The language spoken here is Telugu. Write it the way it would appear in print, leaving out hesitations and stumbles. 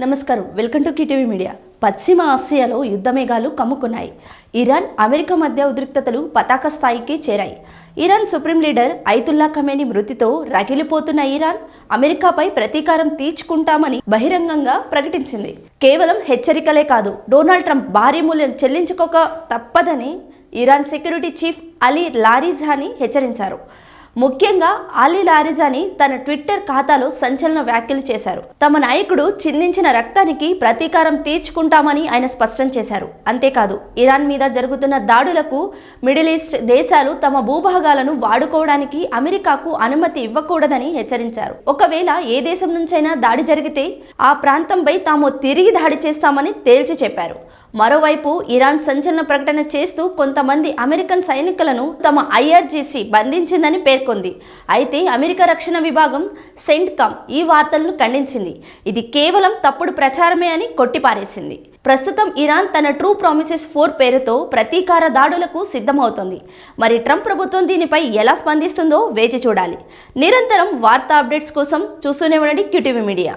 నమస్కారం, వెల్కమ్ టు కిటీవీ మీడియా. పశ్చిమ ఆసియాలో యుద్ధ మేఘాలు కమ్ముకున్నాయి. ఇరాన్, అమెరికా మధ్య ఉద్రిక్తతలు పతాక స్థాయికి చేరాయి. Iran supreme leader Ayatollah Khamenei మృతితో రగిలిపోతున్న ఇరాన్, అమెరికాపై ప్రతీకారం తీర్చుకుంటామని బహిరంగంగా ప్రకటించింది. కేవలం హెచ్చరికలే కాదు, డొనాల్డ్ ట్రంప్ భారీ మూల్యం చెల్లించుకోక తప్పదని Iran security chief Ali Larijani హెచ్చరించారు. ముఖ్యంగా అలీ లారిజానీ తన ట్విట్టర్ ఖాతాలో సంచలన వ్యాఖ్యలు చేశారు. తమ నాయకుడు చిందించిన రక్తానికి ప్రతీకారం తీర్చుకుంటామని ఆయన స్పష్టం చేశారు. అంతేకాదు, ఇరాన్ మీద జరుగుతున్న దాడులకు మిడిల్ ఈస్ట్ దేశాలు తమ భూభాగాలను వాడుకోవడానికి అమెరికాకు అనుమతి ఇవ్వకూడదని హెచ్చరించారు. ఒకవేళ ఏ దేశం నుంచైనా దాడి జరిగితే ఆ ప్రాంతంపై తాము తిరిగి దాడి చేస్తామని తేల్చి చెప్పారు. మరోవైపు ఇరాన్ సంచలన ప్రకటన చేస్తూ కొంతమంది అమెరికన్ సైనికులను తమ ఐఆర్జీసీ బంధించిందని పేర్కొంది. అయితే అమెరికా రక్షణ విభాగం సెంట్కామ్ ఈ వార్తలను ఖండించింది. ఇది కేవలం తప్పుడు ప్రచారమే అని కొట్టిపారేసింది. ప్రస్తుతం ఇరాన్ తన ట్రూ ప్రామిసెస్ 4 పేరుతో ప్రతీకార దాడులకు సిద్ధమవుతోంది. మరి ట్రంప్ ప్రభుత్వం దీనిపై ఎలా స్పందిస్తుందో వేచి చూడాలి. నిరంతరం వార్తా అప్డేట్స్ కోసం చూస్తూనే ఉండండి కిటీవీ మీడియా.